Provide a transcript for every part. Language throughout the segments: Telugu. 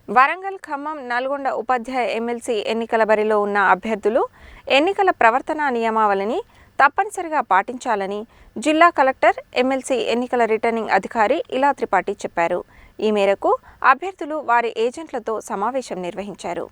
వరంగల్, ఖమ్మం, నల్గొండ ఉపాధ్యాయ ఎమ్మెల్సీ ఎన్నికల బరిలో ఉన్న అభ్యర్థులు ఎన్నికల ప్రవర్తనా నియమావళిని తప్పనిసరిగా పాటించాలని జిల్లా కలెక్టర్, ఎమ్మెల్సీ ఎన్నికల రిటర్నింగ్ అధికారి ఇలా త్రిపాఠి చెప్పారు. ఈ మేరకు అభ్యర్థులు వారి ఏజెంట్లతో సమావేశం నిర్వహించారు.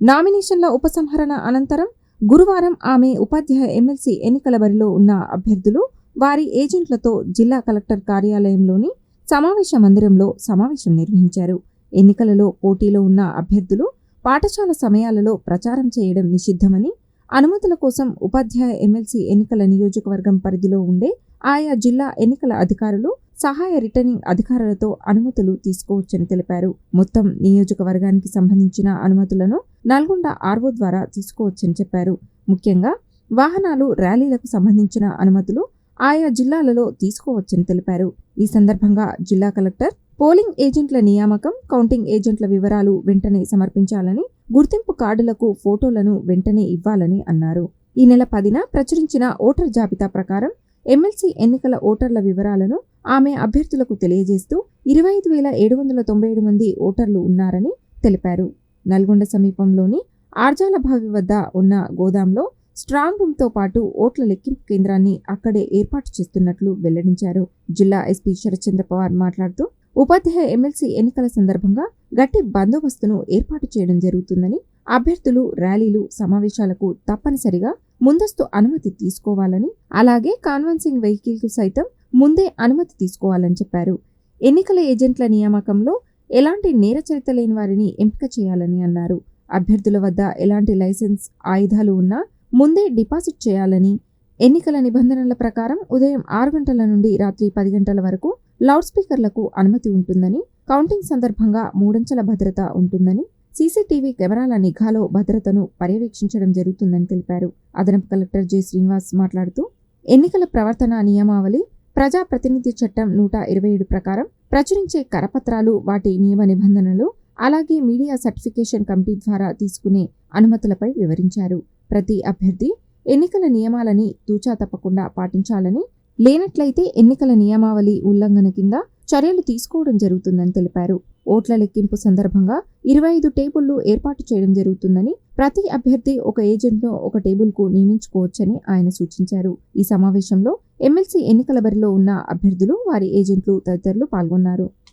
నామినేషన్ల ఉపసంహరణ అనంతరం గురువారం ఆమె ఉపాధ్యాయ ఎమ్మెల్సీ ఎన్నికల బరిలో ఉన్న అభ్యర్థులు వారి ఏజెంట్లతో జిల్లా కలెక్టర్ కార్యాలయంలోని సమావేశ మందిరంలో సమావేశం నిర్వహించారు. ఎన్నికలలో పోటీలో ఉన్న అభ్యర్థులు పాఠశాల సమయాలలో ప్రచారం చేయడం నిషిద్ధమని, అనుమతుల కోసం ఉపాధ్యాయ ఎమ్మెల్సీ ఎన్నికల నియోజకవర్గం పరిధిలో ఉండే ఆయా జిల్లా ఎన్నికల అధికారులు, సహాయ రిటర్నింగ్ అధికారులతో అనుమతులు తీసుకోవచ్చని తెలిపారు. మొత్తం నియోజకవర్గానికి సంబంధించిన అనుమతులను నల్గొండ ఆర్ఓ ద్వారా తీసుకోవచ్చని చెప్పారు. ముఖ్యంగా వాహనాలు, ర్యాలీలకు సంబంధించిన అనుమతులు ఆయా జిల్లాలలో తీసుకోవచ్చని తెలిపారు. ఈ సందర్భంగా జిల్లా కలెక్టర్ పోలింగ్ ఏజెంట్ల నియామకం, కౌంటింగ్ ఏజెంట్ల వివరాలు వెంటనే సమర్పించాలని, గుర్తింపు కార్డులకు ఫోటోలను వెంటనే ఇవ్వాలని అన్నారు. ఈ నెల 10న ప్రచురించిన ఓటర్ జాబితా ప్రకారం ఎమ్మెల్సీ ఎన్నికల ఓటర్ల వివరాలను ఆమె అభ్యర్థులకు తెలియజేస్తూ 25,797 మంది ఓటర్లు ఉన్నారని తెలిపారు. నల్గొండ సమీపంలోని ఆర్జాలభావి వద్ద ఉన్న గోదాంలో స్ట్రాంగ్ రూమ్తో పాటు ఓట్ల లెక్కింపు కేంద్రాన్ని అక్కడే ఏర్పాటు చేస్తున్నట్లు వెల్లడించారు. జిల్లా ఎస్పీ శరత్చంద్ర పవార్ మాట్లాడుతూ ఉపాధ్యాయ ఎమ్మెల్సీ ఎన్నికల సందర్భంగా గట్టి బందోబస్తును ఏర్పాటు చేయడం జరుగుతుందని, అభ్యర్థులు ర్యాలీలు, సమావేశాలకు తప్పనిసరిగా ముందస్తు అనుమతి తీసుకోవాలని, అలాగే కాన్వెన్సింగ్ వెహికల్కు సైతం ముందే అనుమతి తీసుకోవాలని చెప్పారు. ఎన్నికల ఏజెంట్ల నియామకంలో ఎలాంటి నేర చరిత్ర లేని వారిని ఎంపిక చేయాలని అన్నారు. అభ్యర్థుల వద్ద ఎలాంటి లైసెన్స్, ఆయుధాలు ఉన్నా ముందే డిపాజిట్ చేయాలని, ఎన్నికల నిబంధనల ప్రకారం ఉదయం 6 గంటల నుండి రాత్రి 10 గంటల వరకు లౌడ్ స్పీకర్లకు అనుమతి ఉంటుందని, కౌంటింగ్ సందర్భంగా 3 అంచెల భద్రత ఉంటుందని, సీసీటీవీ కెమెరాల నిఘాలో భద్రతను పర్యవేక్షించడం జరుగుతుందని తెలిపారు. అదనపు కలెక్టర్ జె. శ్రీనివాస్ మాట్లాడుతూ ఎన్నికల ప్రవర్తన నియమావళి, ప్రజా ప్రతినిధి చట్టం 127 ప్రకారం ప్రచురించే కరపత్రాలు, వాటి నియమ నిబంధనలు, అలాగే మీడియా సర్టిఫికేషన్ కమిటీ ద్వారా తీసుకునే అనుమతులపై వివరించారు. ప్రతి అభ్యర్థి ఎన్నికల నియమాలని తూచా తప్పకుండా పాటించాలని, లేనట్లయితే ఎన్నికల నియమావళి ఉల్లంఘన కింద చర్యలు తీసుకోవడం జరుగుతుందని తెలిపారు. ఓట్ల లెక్కింపు సందర్భంగా 25 టేబుళ్లు ఏర్పాటు చేయడం జరుగుతుందని, ప్రతి అభ్యర్థి ఒక ఏజెంట్ను ఒక టేబుల్కు నియమించుకోవచ్చని ఆయన సూచించారు. ఈ సమావేశంలో ఎమ్మెల్సీ ఎన్నికల బరిలో ఉన్న అభ్యర్థులు, వారి ఏజెంట్లు తదితరులు పాల్గొన్నారు.